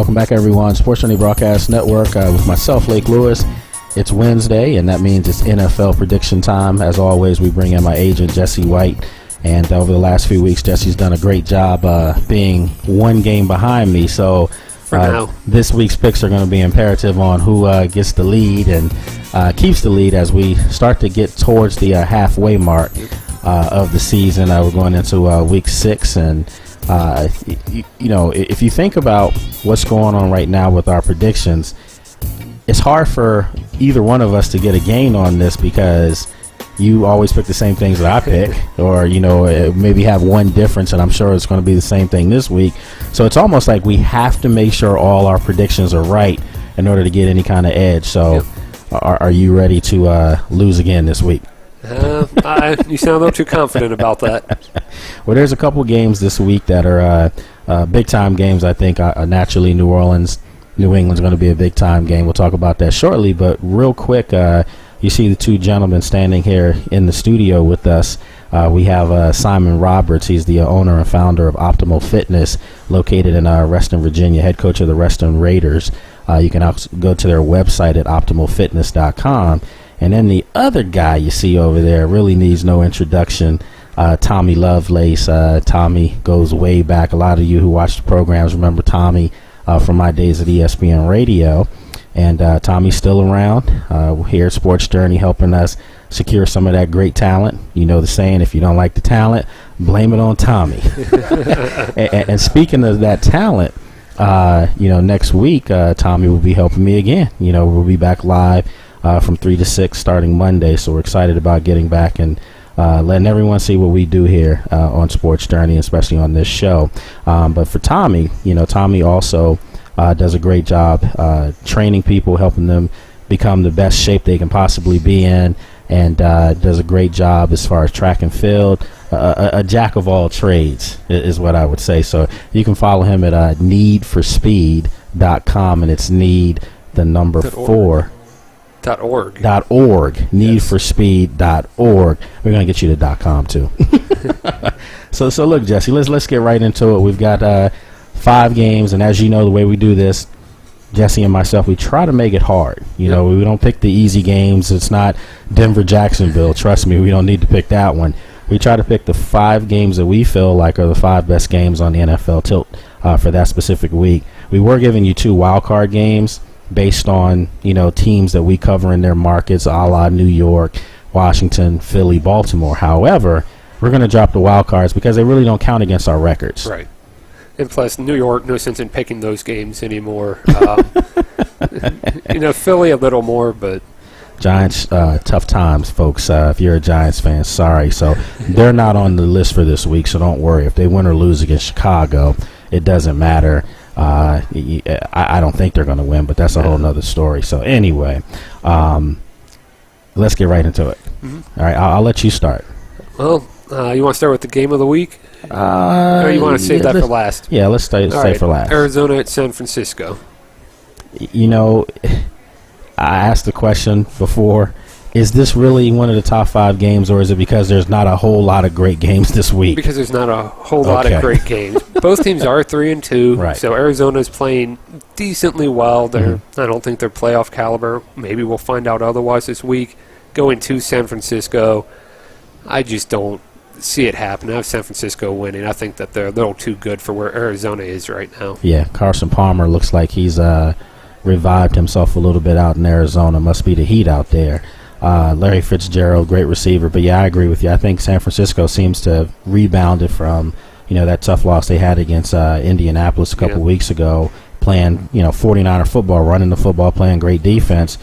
welcome back, everyone. Sports Journey Broadcast Network with myself, Lake Lewis. It's Wednesday, and that means it's NFL prediction time. As always, we bring in my agent, Jesse White. And over the last few weeks, Jesse's done a great job being one game behind me. So this week's picks are going to be imperative on who gets the lead and keeps the lead as we start to get towards the halfway mark of the season. We're going into week 6, and if you think about what's going on right now with our predictions, it's hard for either one of us to get a gain on this because you always pick the same things that I pick, or maybe have one difference, and I'm sure it's going to be the same thing this week. So it's almost like we have to make sure all our predictions are right in order to get any kind of edge. So are you ready to lose again this week? You sound a little too confident about that. Well, there's a couple games this week that are big-time games, I think. Naturally, New England's going to be a big-time game. We'll talk about that shortly. But real quick, you see the two gentlemen standing here in the studio with us. We have Simon Roberts. He's the owner and founder of Optimal Fitness, located in Reston, Virginia, head coach of the Reston Raiders. You can also go to their website at optimalfitness.com. And then the other guy you see over there really needs no introduction, Tommy Lovelace. Tommy goes way back. A lot of you who watch the programs remember Tommy from my days at ESPN Radio. And Tommy's still around here at Sports Journey, helping us secure some of that great talent. You know the saying, if you don't like the talent, blame it on Tommy. and speaking of that talent, next week, Tommy will be helping me again. We'll be back live from 3 to 6 starting Monday. So we're excited about getting back and letting everyone see what we do here on Sports Journey, especially on this show. But for Tommy, Tommy also does a great job training people, helping them become the best shape they can possibly be in, and does a great job as far as track and field. A jack of all trades is what I would say. So you can follow him at needforspeed.com, and it's need the number 4. .org. Needforspeed.org. We're going to get you to .com too. So look, Jesse, let's get right into it. We've got 5 games, and as you know, the way we do this, Jesse and myself, we try to make it hard. We don't pick the easy games. It's not Denver-Jacksonville. Trust me, we don't need to pick that one. We try to pick the 5 games that we feel like are the 5 best games on the NFL tilt for that specific week. We were giving you 2 wild card games based on teams that we cover in their markets, a la New York, Washington, Philly, Baltimore. However, we're going to drop the wild cards because they really don't count against our records. Right. And plus, New York, no sense in picking those games anymore. Philly a little more, but Giants, tough times, folks. If you're a Giants fan, sorry. So they're not on the list for this week, so don't worry. If they win or lose against Chicago, it doesn't matter. I don't think they're going to win, but that's a whole nother story. So anyway, let's get right into it. Mm-hmm. All right, I'll let you start. Well, you want to start with the game of the week? Or you want to save that for last? Yeah, let's stay for last. Arizona at San Francisco. I asked the question before, is this really one of the top 5 games, or is it because there's not a whole lot of great games this week? Because there's not a whole lot of great games. Both teams are 3-2, right. So Arizona's playing decently well. I don't think they're playoff caliber. Maybe we'll find out otherwise this week. Going to San Francisco, I just don't see it happen. I have San Francisco winning. I think that they're a little too good for where Arizona is right now. Yeah, Carson Palmer looks like he's revived himself a little bit out in Arizona. Must be the heat out there. Larry Fitzgerald, great receiver. But, yeah, I agree with you. I think San Francisco seems to have rebounded from, that tough loss they had against Indianapolis a couple weeks ago, playing, 49er football, running the football, playing great defense.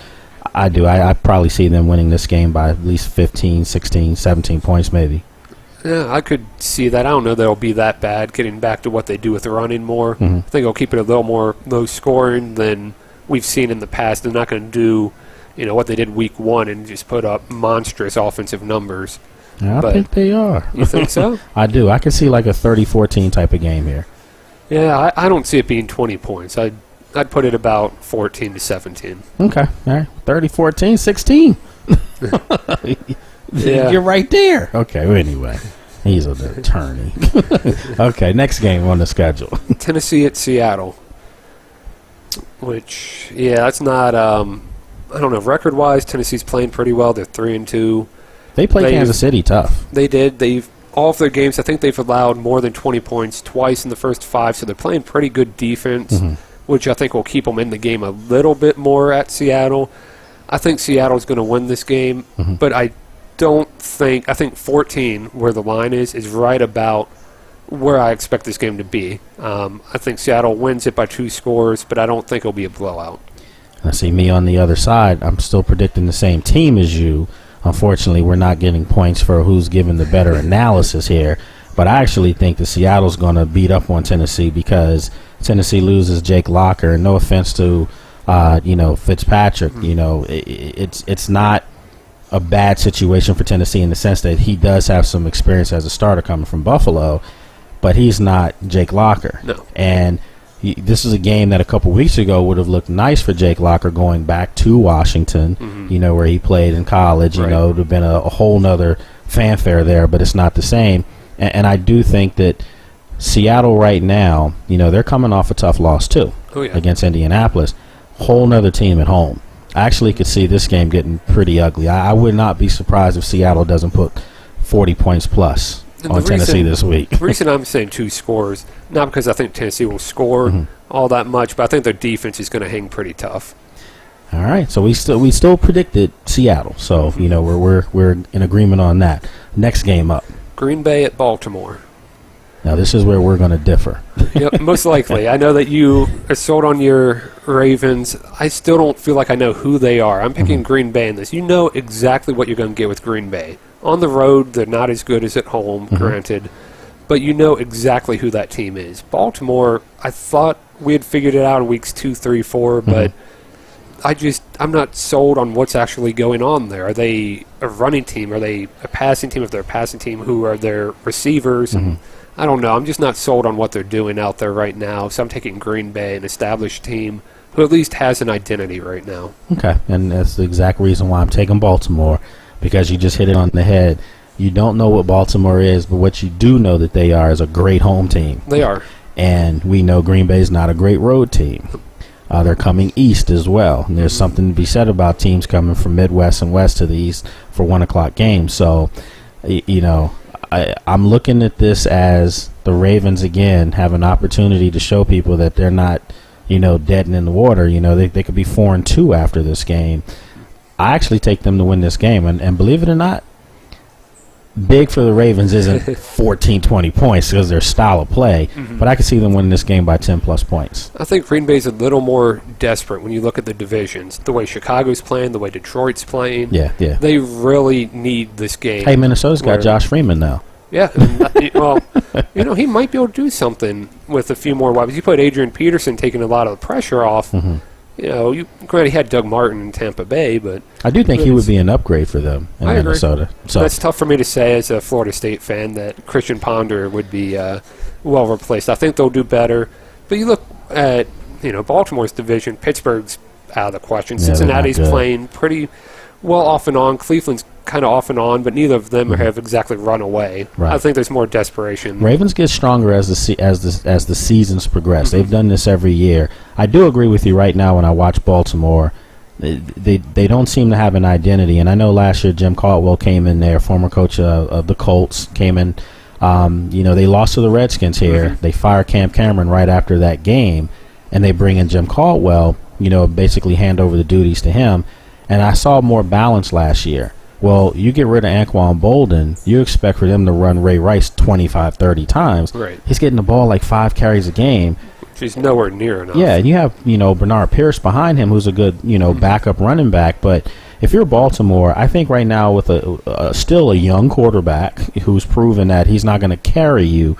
I do. I probably see them winning this game by at least 15, 16, 17 points maybe. Yeah, I could see that. I don't know that it'll be that bad, getting back to what they do with running more. Mm-hmm. I think they'll keep it a little more low scoring than we've seen in the past. They're not going to do, what they did week 1 and just put up monstrous offensive numbers. Yeah, I think they are. You think so? I do. I can see like a 30-14 type of game here. Yeah, I don't see it being 20 points. I'd put it about 14-17. Okay. All right. 30-14, 16. Yeah. You're right there. Okay. Well, anyway, he's an attorney. Okay. Next game on the schedule. Tennessee at Seattle. Which, yeah, that's not. I don't know. Record-wise, Tennessee's playing pretty well. They're 3-2. They play Kansas City tough. They did. All of their games, I think they've allowed more than 20 points twice in the first 5, so they're playing pretty good defense, which I think will keep them in the game a little bit more at Seattle. I think Seattle's going to win this game, but I think 14, where the line is right about where I expect this game to be. I think Seattle wins it by 2 scores, but I don't think it'll be a blowout. I see me on the other side. I'm still predicting the same team as you. Unfortunately, we're not getting points for who's giving the better analysis here. But I actually think that Seattle's going to beat up on Tennessee because Tennessee loses Jake Locker. And no offense to, Fitzpatrick. It's not a bad situation for Tennessee in the sense that he does have some experience as a starter coming from Buffalo, but he's not Jake Locker. No. And this is a game that a couple weeks ago would have looked nice for Jake Locker going back to Washington, where he played in college. Right. It would have been a whole nother fanfare there, but it's not the same. And I do think that Seattle right now, they're coming off a tough loss too against Indianapolis. Whole nother team at home. I actually could see this game getting pretty ugly. I would not be surprised if Seattle doesn't put 40 points plus on Tennessee this week. The reason I'm saying 2 scores, not because I think Tennessee will score all that much, but I think their defense is going to hang pretty tough. All right, so we still predicted Seattle, so we're in agreement on that. Next game up, Green Bay at Baltimore. Now this is where we're going to differ. Yep, most likely. I know that you are sold on your Ravens. I still don't feel like I know who they are. I'm picking Green Bay in this. You know exactly what you're going to get with Green Bay. On the road, they're not as good as at home, granted, but you know exactly who that team is. Baltimore, I thought we had figured it out in weeks 2, 3, 4, but I'm not sold on what's actually going on there. Are they a running team? Are they a passing team? If they're a passing team, who are their receivers? And I don't know. I'm just not sold on what they're doing out there right now, so I'm taking Green Bay, an established team who at least has an identity right now. Okay, and that's the exact reason why I'm taking Baltimore. Because you just hit it on the head. You don't know what Baltimore is, but what you do know that they are is a great home team. They are. And we know Green Bay is not a great road team. They're coming east as well. And there's something to be said about teams coming from Midwest and West to the east for 1 o'clock games. So, I'm looking at this as the Ravens, again, have an opportunity to show people that they're not, dead and in the water. They could be 4-2 after this game. I actually take them to win this game, and believe it or not, big for the Ravens isn't 14, 20 points because their style of play, but I can see them winning this game by 10-plus points. I think Green Bay's a little more desperate when you look at the divisions. The way Chicago's playing, the way Detroit's playing. Yeah. They really need this game. Hey, Minnesota's got Josh Freeman now. Yeah, well, he might be able to do something with a few more weapons. You put Adrian Peterson taking a lot of the pressure off. Granted, he had Doug Martin in Tampa Bay, but I do think he would be an upgrade for them in Minnesota. So that's tough for me to say as a Florida State fan that Christian Ponder would be well replaced. I think they'll do better. But you look at Baltimore's division. Pittsburgh's out of the question. Cincinnati's playing pretty well off and on. Cleveland's kind of off and on, but neither of them have exactly run away. Right. I think there's more desperation. Ravens get stronger as the seasons progress. They've done this every year. I do agree with you right now when I watch Baltimore. They don't seem to have an identity, and I know last year Jim Caldwell came in there, former coach of the Colts, came in. They lost to the Redskins here. They fire Cam Cameron right after that game, and they bring in Jim Caldwell, basically hand over the duties to him. And I saw more balance last year. Well, you get rid of Anquan Bolden, you expect for them to run Ray Rice 25, 30 times. Right. He's getting the ball like 5 carries a game. She's nowhere near enough. Yeah, and you have, Bernard Pierce behind him who's a good, backup running back. But if you're Baltimore, I think right now with still a young quarterback who's proven that he's not going to carry you,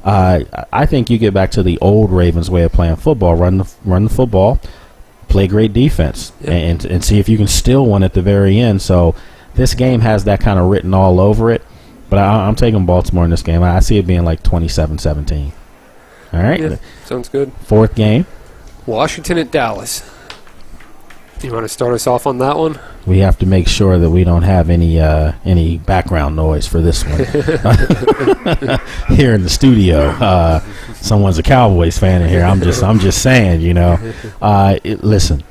I think you get back to the old Ravens way of playing football, run the football, play great defense, and see if you can steal one at the very end. So this game has that kind of written all over it, but I'm taking Baltimore in this game. I see it being like 27-17. All right. Yeah, sounds good. 4th game. Washington at Dallas. You want to start us off on that one? We have to make sure that we don't have any background noise for this one here in the studio. Someone's a Cowboys fan in here. I'm just saying, listen,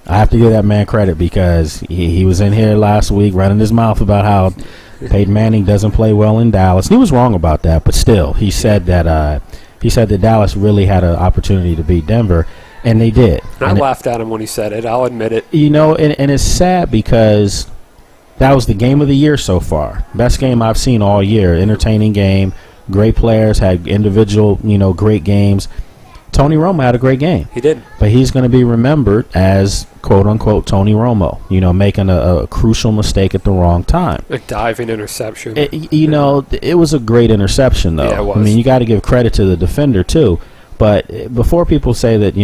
I have to give that man credit because he was in here last week running his mouth about how Peyton Manning doesn't play well in Dallas. And he was wrong about that, but still, he said that Dallas really had an opportunity to beat Denver. And they did. I laughed at him when he said it. I'll admit it. And it's sad because that was the game of the year so far. Best game I've seen all year. Entertaining game. Great players. Had individual, great games. Tony Romo had a great game. He did. But he's going to be remembered as, quote-unquote, Tony Romo. Making a crucial mistake at the wrong time. A diving interception. It was a great interception, though. Yeah, it was. I mean, you got to give credit to the defender, too. But before people say that,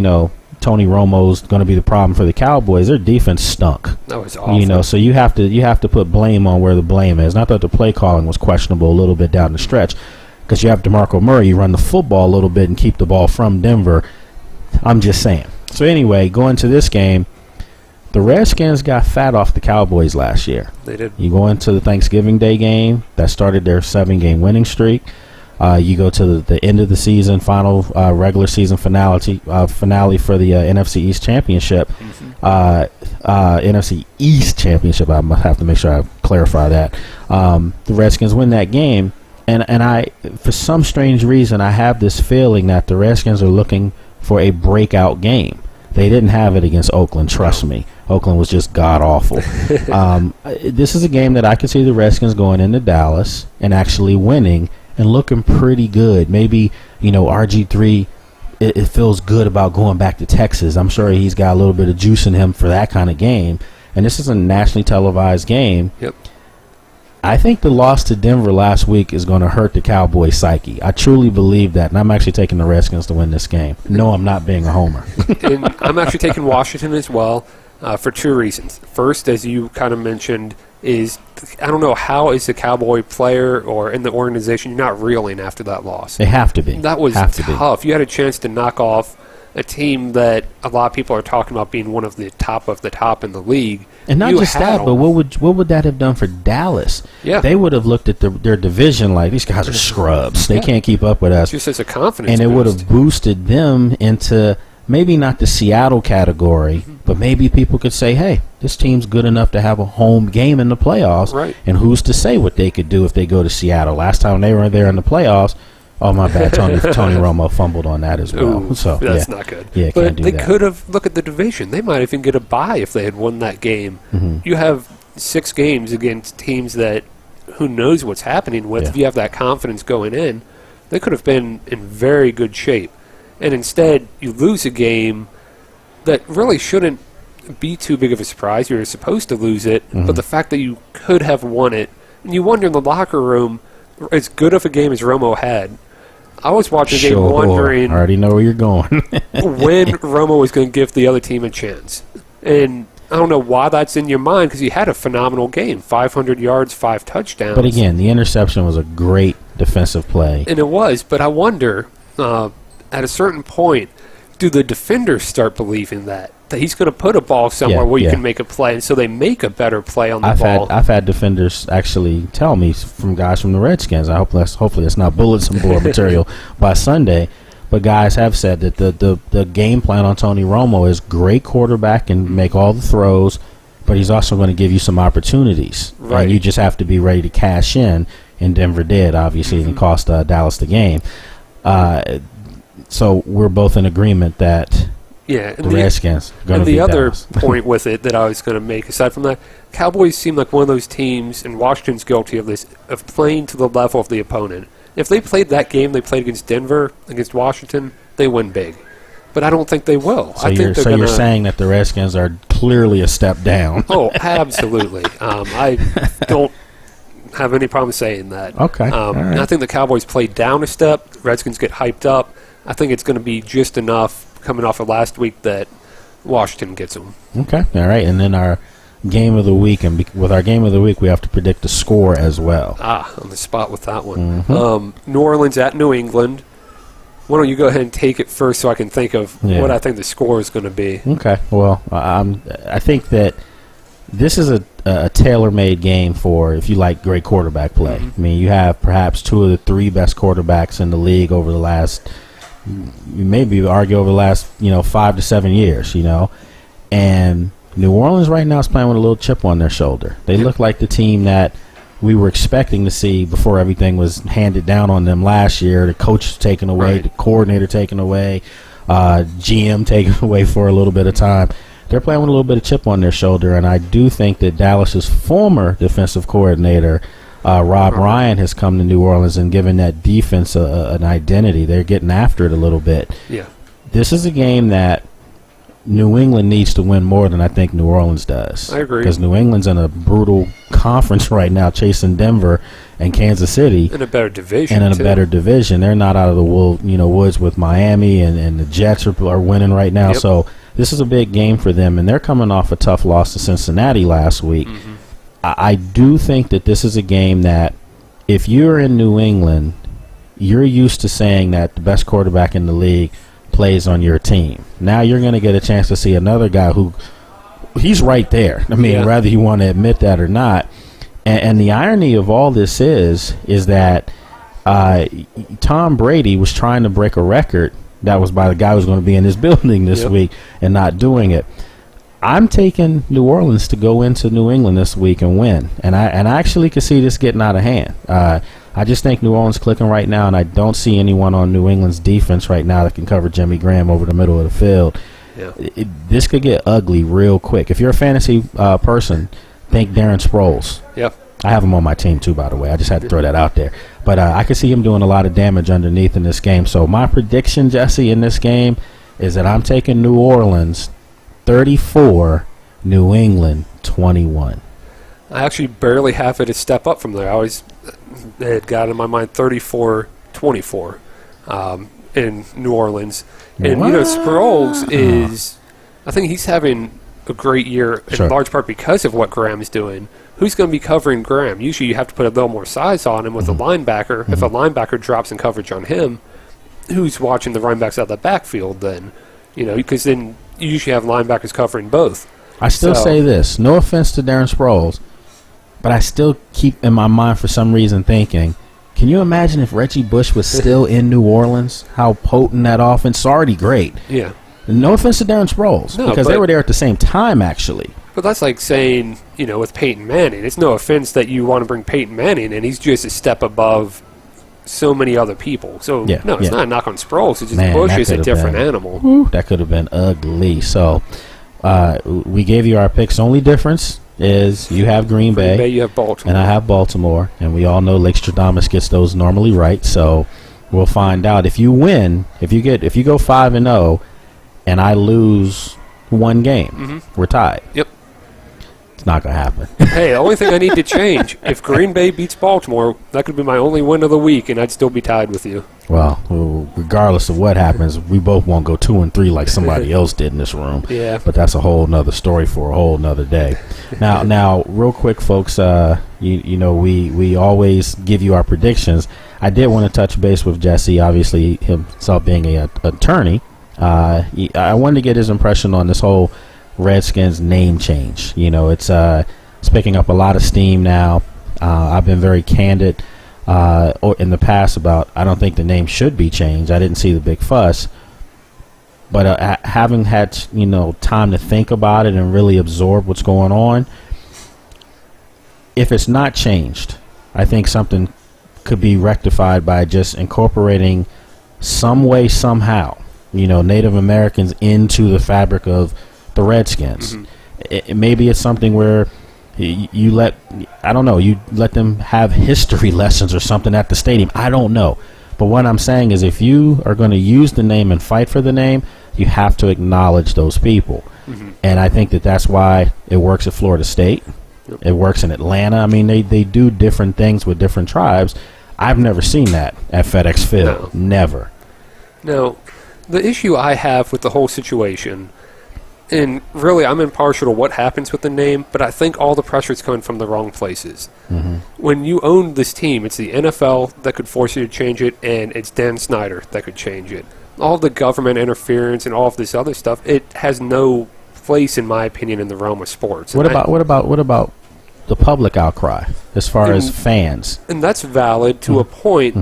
Tony Romo's going to be the problem for the Cowboys, their defense stunk. That was awful. So you have to put blame on where the blame is. Not that the play calling was questionable a little bit down the stretch, because you have DeMarco Murray, you run the football a little bit and keep the ball from Denver. I'm just saying. So anyway, going to this game, the Redskins got fat off the Cowboys last year. They did. You go into the Thanksgiving Day game that started their 7-game winning streak. You go to the end of the season, final regular season finale for the NFC East Championship. NFC East Championship. I have to make sure I clarify that. The Redskins win that game, and I, for some strange reason, I have this feeling that the Redskins are looking for a breakout game. They didn't have it against Oakland, trust me. Oakland was just god-awful. This is a game that I could see the Redskins going into Dallas and actually winning and looking pretty good. Maybe, RG3, it feels good about going back to Texas. I'm sure he's got a little bit of juice in him for that kind of game. And this is a nationally televised game. Yep. I think the loss to Denver last week is going to hurt the Cowboys' psyche. I truly believe that, and I'm actually taking the Redskins to win this game. No, I'm not being a homer. And I'm actually taking Washington as well for two reasons. First, as you kind of mentioned, is I don't know how as a Cowboy player or in the organization you're not reeling after that loss. They have to be. That was tough. You had a chance to knock off a team that a lot of people are talking about being one of the top in the league. And not just that, but what would that have done for Dallas? Yeah. They would have looked at their division like, these guys are scrubs. They can't keep up with us. Just as a confidence And it boost. would have boosted them into maybe not the Seattle category, but maybe people could say, hey, this team's good enough to have a home game in the playoffs. Right. And who's to say what they could do if they go to Seattle? Last time they were there in the playoffs, oh, my bad, Tony Romo fumbled on that as well. Ooh, so that's not good. Yeah, but can't do they that. could have, look at the division. They might even get a bye if they had won that game. You have 6 games against teams that who knows what's happening with. Yeah. If you have that confidence going in, they could have been in very good shape. And instead, you lose a game that really shouldn't be too big of a surprise. You're supposed to lose it, but the fact that you could have won it, and you wonder in the locker room, as good of a game as Romo had, I was watching the game wondering I already know where you're going. when Romo was going to give the other team a chance. And I don't know why that's in your mind because he had a phenomenal game, 500 yards, 5 touchdowns. But again, the interception was a great defensive play. And it was, but I wonder, at a certain point, do the defenders start believing that he's going to put a ball somewhere where you can make a play, and so they make a better play on the ball? I've had defenders actually tell me from guys from the Redskins. Hopefully it's not bulletin board material by Sunday, but guys have said that the game plan on Tony Romo is great quarterback and make all the throws, but he's also going to give you some opportunities, right? And you just have to be ready to cash in. And Denver did, obviously, and cost Dallas the game. So we're both in agreement that the Redskins are going to beat other Dallas. point with it that I was going to make, aside from that, Cowboys seem like one of those teams, and Washington's guilty of this, of playing to the level of the opponent. If they played that game they played against Denver, against Washington, they win big. But I don't think they will. So you're saying that the Redskins are clearly a step down. Oh, absolutely. I don't have any problem saying that. Okay. All right. I think the Cowboys play down a step. The Redskins get hyped up. I think it's going to be just enough coming off of last week that Washington gets them. Okay. All right. And then our game of the week, and with our game of the week, we have to predict the score as well. On the spot with that one. New Orleans at New England. why don't you go ahead and take it first so I can think of what I think the score is going to be. Okay. Well, I think that this is a tailor-made game for if you like great quarterback play. I mean, you have perhaps 2 of the 3 best quarterbacks in the league over the last, you maybe argue over the last, 5 to 7 years, And New Orleans right now is playing with a little chip on their shoulder. They look like the team that we were expecting to see before everything was handed down on them last year. The coach was taken away, the coordinator taken away, GM taken away for a little bit of time. They're playing with a little bit of chip on their shoulder, and I do think that Dallas's former defensive coordinator, Rob Ryan, has come to New Orleans and given that defense an identity. They're getting after it a little bit. Yeah. This is a game that New England needs to win more than I think New Orleans does. I agree. Because New England's in a brutal conference right now, chasing Denver and Kansas City. In a better division. And in a better division. They're not out of the woods with Miami, and the Jets are winning right now. Yep. So this is a big game for them, and they're coming off a tough loss to Cincinnati last week. I do think that this is a game that if you're in New England, you're used to saying that the best quarterback in the league plays on your team. Now you're going to get a chance to see another guy who he's right there. I mean, whether you want to admit that or not. And the irony of all this is that Tom Brady was trying to break a record that was by the guy who's going to be in this building this week and not doing it. I'm taking New Orleans to go into New England this week and win. And I actually could see this getting out of hand. I just think New Orleans clicking right now, and I don't see anyone on New England's defense right now that can cover Jimmy Graham over the middle of the field. Yeah. This could get ugly real quick. If you're a fantasy person, think Darren Sproles. Yep. I have him on my team too, by the way. I just had to throw that out there. But I could see him doing a lot of damage underneath in this game. So my prediction, Jesse, in this game is that I'm taking New Orleans 34, New England 21. I actually barely have it a step up from there. I always had got in my mind 34-24 in New Orleans. And, Sproles is, I think he's having a great year in large part because of what Graham's doing. Who's going to be covering Graham? Usually you have to put a little more size on him with a linebacker. If a linebacker drops in coverage on him, who's watching the running backs out of the backfield then? Because then you usually have linebackers covering both. I still say this. No offense to Darren Sproles, but I still keep in my mind for some reason thinking, can you imagine if Reggie Bush was still in New Orleans? How potent that offense is already great. Yeah. No offense to Darren Sproles, because they were there at the same time, actually. But that's like saying, with Peyton Manning, it's no offense that you want to bring Peyton Manning, and he's just a step above so many other people. So, it's not a knock on Sproles. It's just Bush is a different animal. That could have been ugly. So, we gave you our picks. Only difference is you have Green Bay, you have Baltimore. And I have Baltimore. And we all know Lake Stradamus gets those normally right. So, we'll find out. If you win, if you go 5-0, and I lose one game, we're tied. Yep. It's not going to happen. Hey, the only thing I need to change, if Green Bay beats Baltimore, that could be my only win of the week, and I'd still be tied with you. Well, regardless of what happens, we both won't go 2-3 like somebody else did in this room. Yeah. But that's a whole nother story for a whole nother day. Now, real quick, folks, we always give you our predictions. I did want to touch base with Jesse, obviously himself being an attorney. I wanted to get his impression on this whole Redskins name change. It's picking up a lot of steam now. I've been very candid in the past about I don't think the name should be changed. I didn't see the big fuss. But having had time to think about it and really absorb what's going on, if it's not changed, I think something could be rectified by just incorporating some way, somehow, Native Americans into the fabric of the Redskins. Maybe it's something where you let them have history lessons or something at the stadium. I don't know. But what I'm saying is if you are going to use the name and fight for the name, you have to acknowledge those people. And I think that's why it works at Florida State. Yep. It works in Atlanta. I mean, they do different things with different tribes. I've never seen that at FedEx Field. No. Never. No. The issue I have with the whole situation And really, I'm impartial to what happens with the name, but I think all the pressure is coming from the wrong places. Mm-hmm. When you own this team, it's the NFL that could force you to change it, and it's Dan Snyder that could change it. All the government interference and all of this other stuff, it has no place, in my opinion, in the realm of sports. What about the public outcry as far as fans? And that's valid to a point.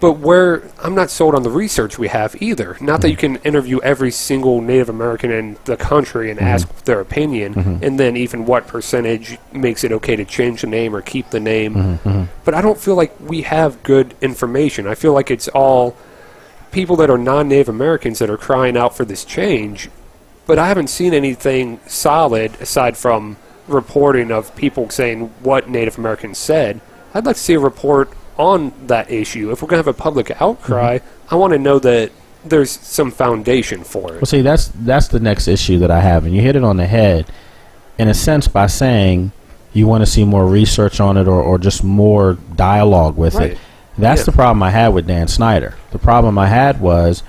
But where I'm not sold on the research we have either. Not that you can interview every single Native American in the country and ask their opinion, and then even what percentage makes it okay to change the name or keep the name. But I don't feel like we have good information. I feel like it's all people that are non-Native Americans that are crying out for this change, but I haven't seen anything solid aside from reporting of people saying what Native Americans said. I'd like to see a report on that issue. If we're going to have a public outcry, I want to know that there's some foundation for it. Well, see, that's the next issue that I have, and you hit it on the head, in a sense, by saying you want to see more research on it or just more dialogue with it. That's the problem I had with Dan Snyder. The problem I had was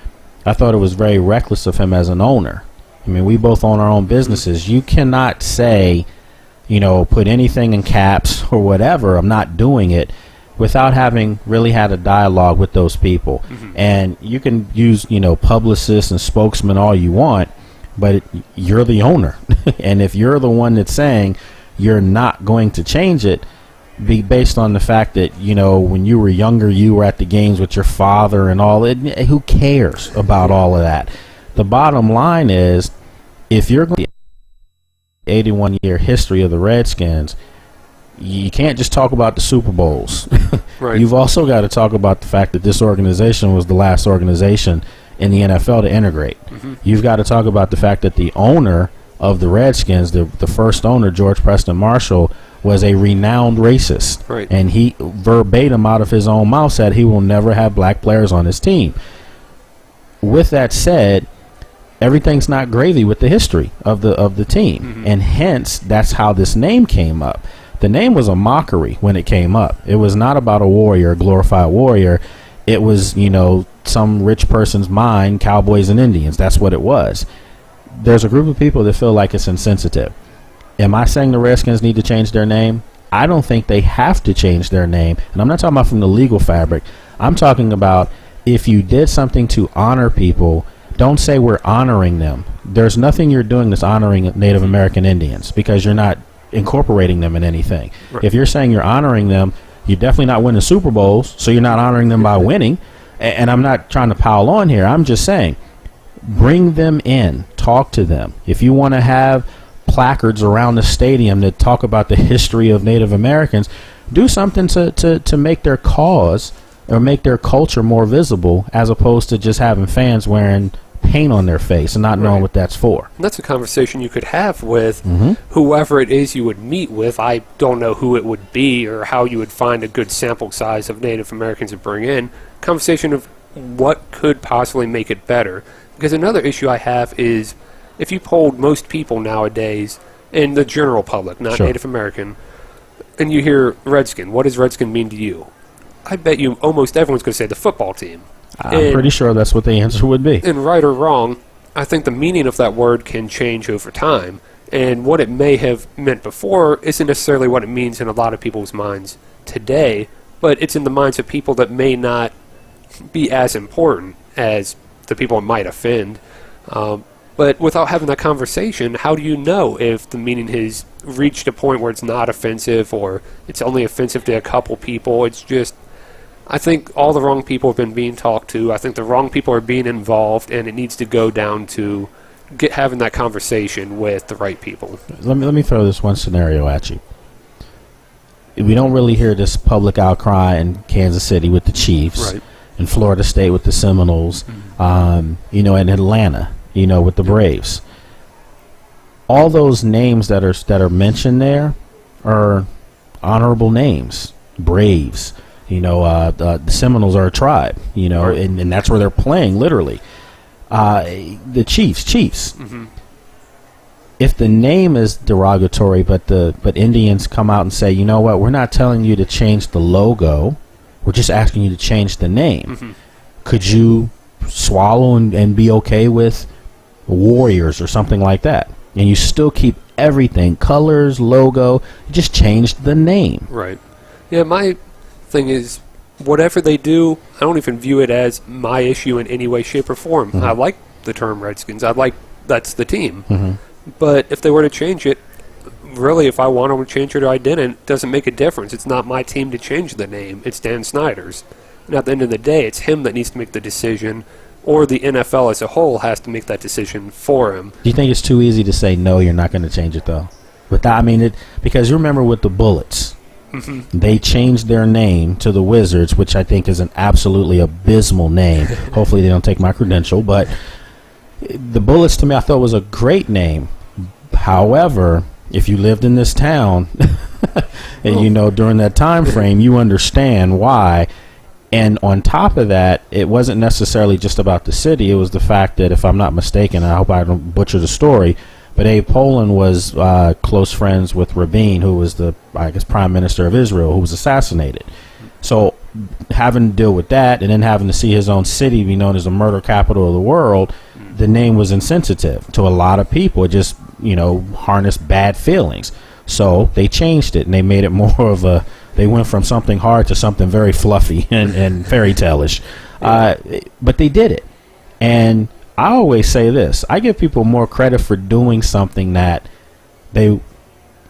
I thought it was very reckless of him as an owner. I mean, we both own our own businesses. You cannot say, put anything in caps or whatever, I'm not doing it, without having really had a dialogue with those people. And you can use, publicists and spokesmen all you want, but you're the owner. And if you're the one that's saying you're not going to change it, be based on the fact that, when you were younger, you were at the games with your father and all it, who cares about all of that? The bottom line is, if you're going to 81-year history of the Redskins, you can't just talk about the Super Bowls. You've also got to talk about the fact that this organization was the last organization in the NFL to integrate. You've got to talk about the fact that the owner of the Redskins, the first owner, George Preston Marshall, was a renowned racist. And he verbatim out of his own mouth said he will never have black players on his team. With that said, everything's not gravy with the history of the team. And hence, that's how this name came up. The name was a mockery when it came up. It was not about a warrior, a glorified warrior. It was, some rich person's mind, cowboys and Indians. That's what it was. There's a group of people that feel like it's insensitive. Am I saying the Redskins need to change their name? I don't think they have to change their name. And I'm not talking about from the legal fabric. I'm talking about if you did something to honor people, don't say we're honoring them. There's nothing you're doing that's honoring Native American Indians because you're not incorporating them in anything. If you're saying you're honoring them, you're definitely not winning Super Bowls, so you're not honoring them by winning. And I'm not trying to pile on here. I'm just saying, bring them in, talk to them. If you want to have placards around the stadium that talk about the history of Native Americans, do something to make their cause or make their culture more visible, as opposed to just having fans wearing paint on their face and not knowing what that's for. And that's a conversation you could have with whoever it is you would meet with. I don't know who it would be or how you would find a good sample size of Native Americans to bring in. Conversation of what could possibly make it better. Because another issue I have is if you polled most people nowadays in the general public, not Native American, and you hear Redskin, what does Redskin mean to you? I bet you almost everyone's going to say the football team. I'm pretty sure that's what the answer would be. And right or wrong, I think the meaning of that word can change over time. And what it may have meant before isn't necessarily what it means in a lot of people's minds today, but it's in the minds of people that may not be as important as the people it might offend. But without having that conversation, how do you know if the meaning has reached a point where it's not offensive or it's only offensive to a couple people? It's just, I think all the wrong people have been being talked to. I think the wrong people are being involved, and it needs to go down to having that conversation with the right people. Let me throw this one scenario at you. We don't really hear this public outcry in Kansas City with the Chiefs, in Florida State with the Seminoles, in Atlanta, with the Braves. All those names that are mentioned there are honorable names. Braves. The Seminoles are a tribe, and that's where they're playing, literally. The Chiefs. If the name is derogatory, but Indians come out and say, you know what, we're not telling you to change the logo, we're just asking you to change the name. Could you swallow and be okay with Warriors or something like that, and you still keep everything, colors, logo, you just changed the name. Right. Yeah, my thing is, whatever they do, I don't even view it as my issue in any way, shape, or form. I like the term Redskins. That's the team. But if they were to change it, really, if I want them to change it or I didn't, it doesn't make a difference. It's not my team to change the name. It's Dan Snyder's. And at the end of the day, it's him that needs to make the decision, or the NFL as a whole has to make that decision for him. Do you think it's too easy to say, no, you're not going to change it, though? Because you remember with the Bullets, they changed their name to the Wizards, which I think is an absolutely abysmal name. Hopefully they don't take my credential. But the Bullets, to me, I thought was a great name. However, if you lived in this town and, during that time frame, you understand why. And on top of that, it wasn't necessarily just about the city. It was the fact that, if I'm not mistaken, I hope I don't butcher the story, but Abe Poland was close friends with Rabin, who was the, Prime Minister of Israel, who was assassinated. So having to deal with that, and then having to see his own city be known as the murder capital of the world, the name was insensitive to a lot of people. It just, harnessed bad feelings. So they changed it, and they made it more of they went from something hard to something very fluffy and fairy tale-ish. But they did it. And I always say this. I give people more credit for doing something that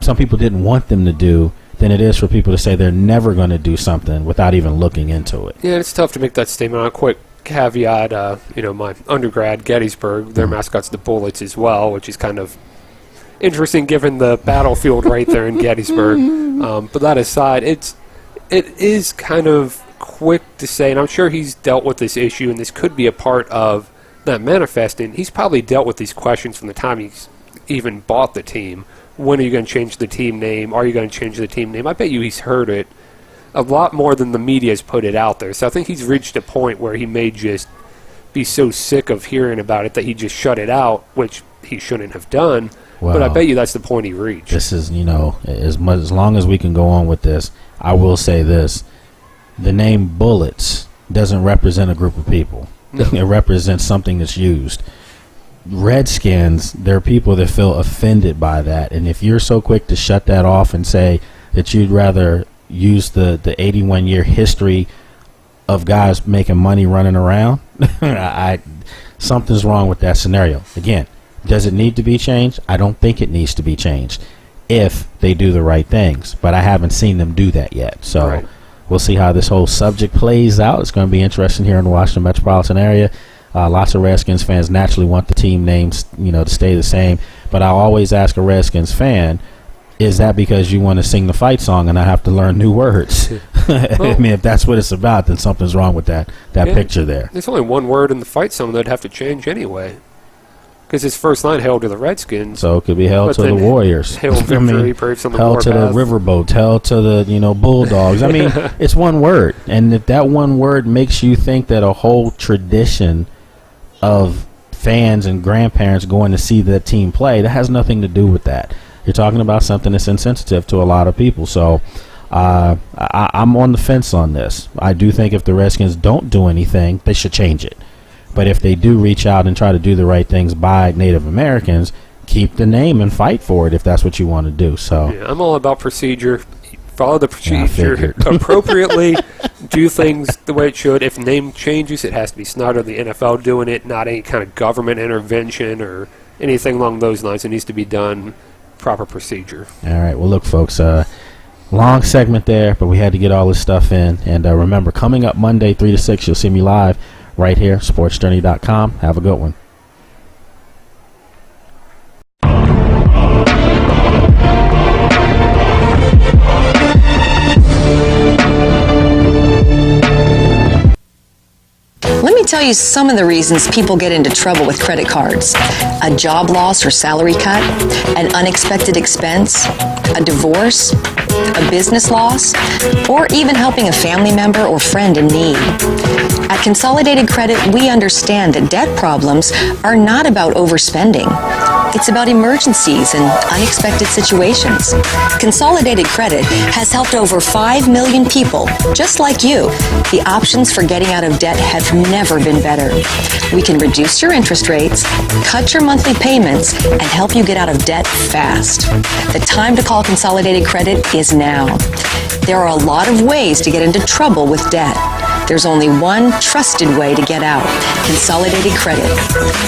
some people didn't want them to do than it is for people to say they're never going to do something without even looking into it. Yeah, it's tough to make that statement. A quick caveat, my undergrad, Gettysburg, their mascot's the Bullets as well, which is kind of interesting given the battlefield right there in Gettysburg. But that aside, it is kind of quick to say, and I'm sure he's dealt with this issue, and this could be a part of that manifesting. He's probably dealt with these questions from the time he's even bought the team. When are you going to change the team name? Are you going to change the team name? I bet you he's heard it a lot more than the media's put it out there. So I think he's reached a point where he may just be so sick of hearing about it that he just shut it out, which he shouldn't have done. Well, but I bet you that's the point he reached. This is, as long as we can go on with this, I will say this. The name Bullets doesn't represent a group of people. No. It represents something that's used. Redskins, there are people that feel offended by that. And if you're so quick to shut that off and say that you'd rather use the 81-year history of guys making money running around, something's wrong with that scenario. Again, does it need to be changed? I don't think it needs to be changed if they do the right things. But I haven't seen them do that yet. So we'll see how this whole subject plays out. It's going to be interesting here in the Washington metropolitan area. Lots of Redskins fans naturally want the team names, to stay the same. But I always ask a Redskins fan, is that because you want to sing the fight song and I have to learn new words? If that's what it's about, then something's wrong with that picture there. There's only one word in the fight song that'd have to change anyway. Because his first line hailed to the Redskins. So it could be held to the Warriors. Hail victory, braves on the held to the riverboats, held to the Bulldogs. It's one word. And if that one word makes you think that a whole tradition of fans and grandparents going to see the team play, that has nothing to do with that. You're talking about something that's insensitive to a lot of people. So I'm on the fence on this. I do think if the Redskins don't do anything, they should change it. But if they do reach out and try to do the right things by Native Americans, keep the name and fight for it if that's what you want to do. So yeah, I'm all about procedure. Follow the procedure appropriately. Do things the way it should. If name changes, it has to be Snyder, the NFL doing it, not any kind of government intervention or anything along those lines. It needs to be done proper procedure. All right. Well, look, folks, long segment there, but we had to get all this stuff in. And remember, coming up Monday, 3 to 6, you'll see me live right here, sportsjourney.com. Have a good one. Let me tell you some of the reasons people get into trouble with credit cards. A job loss or salary cut, an unexpected expense, a divorce, a business loss, or even helping a family member or friend in need. At Consolidated Credit, we understand that debt problems are not about overspending. It's about emergencies and unexpected situations. Consolidated Credit has helped over 5 million people, just like you. The options for getting out of debt have never been better. We can reduce your interest rates, cut your monthly payments, and help you get out of debt fast. The time to call Consolidated Credit is now. There are a lot of ways to get into trouble with debt. There's only one trusted way to get out: Consolidated Credit.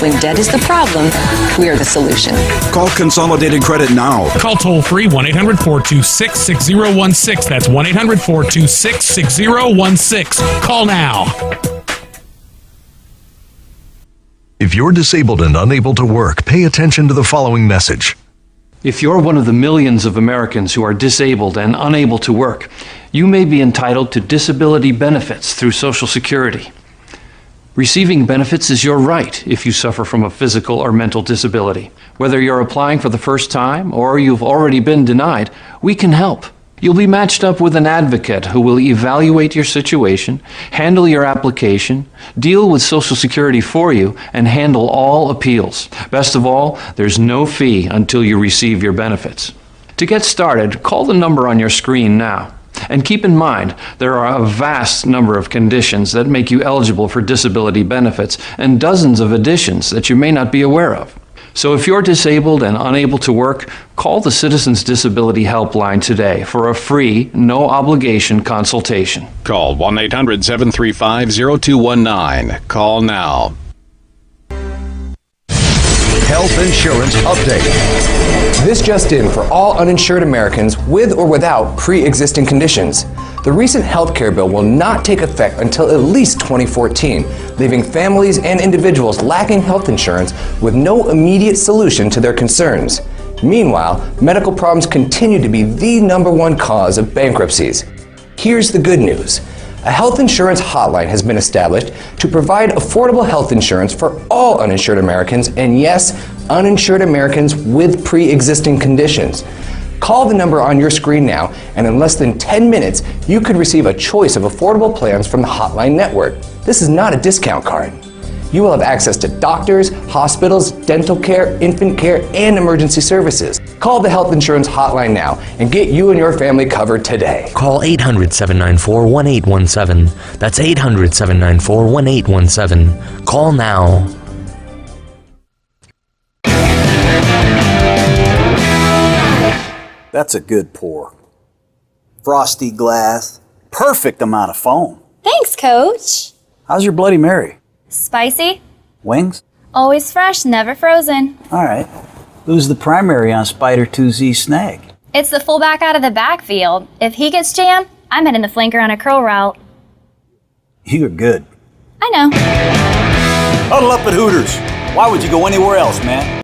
When debt is the problem, we are the solution. Call Consolidated Credit now. Call toll-free 1-800-426-6016. That's 1-800-426-6016. Call now. If you're disabled and unable to work, pay attention to the following message. If you're one of the millions of Americans who are disabled and unable to work, you may be entitled to disability benefits through Social Security. Receiving benefits is your right if you suffer from a physical or mental disability. Whether you're applying for the first time or you've already been denied, we can help. You'll be matched up with an advocate who will evaluate your situation, handle your application, deal with Social Security for you, and handle all appeals. Best of all, there's no fee until you receive your benefits. To get started, call the number on your screen now. And keep in mind, there are a vast number of conditions that make you eligible for disability benefits and dozens of additions that you may not be aware of. So if you're disabled and unable to work, call the Citizens Disability Helpline today for a free, no-obligation consultation. Call 1-800-735-0219. Call now. Health Insurance Update. This just in for all uninsured Americans with or without pre-existing conditions. The recent health care bill will not take effect until at least 2014, leaving families and individuals lacking health insurance with no immediate solution to their concerns. Meanwhile, medical problems continue to be the #1 cause of bankruptcies. Here's the good news. A health insurance hotline has been established to provide affordable health insurance for all uninsured Americans, and yes, uninsured Americans with pre-existing conditions. Call the number on your screen now, and in less than 10 minutes, you could receive a choice of affordable plans from the Hotline Network. This is not a discount card. You will have access to doctors, hospitals, dental care, infant care, and emergency services. Call the Health Insurance Hotline now and get you and your family covered today. Call 800-794-1817. That's 800-794-1817. Call now. That's a good pour. Frosty glass, perfect amount of foam. Thanks, Coach. How's your Bloody Mary? Spicy. Wings? Always fresh, never frozen. All right. Who's the primary on Spider 2Z Snag? It's the fullback out of the backfield. If he gets jammed, I'm hitting the flanker on a curl route. You're good. I know. Huddle up at Hooters. Why would you go anywhere else, man?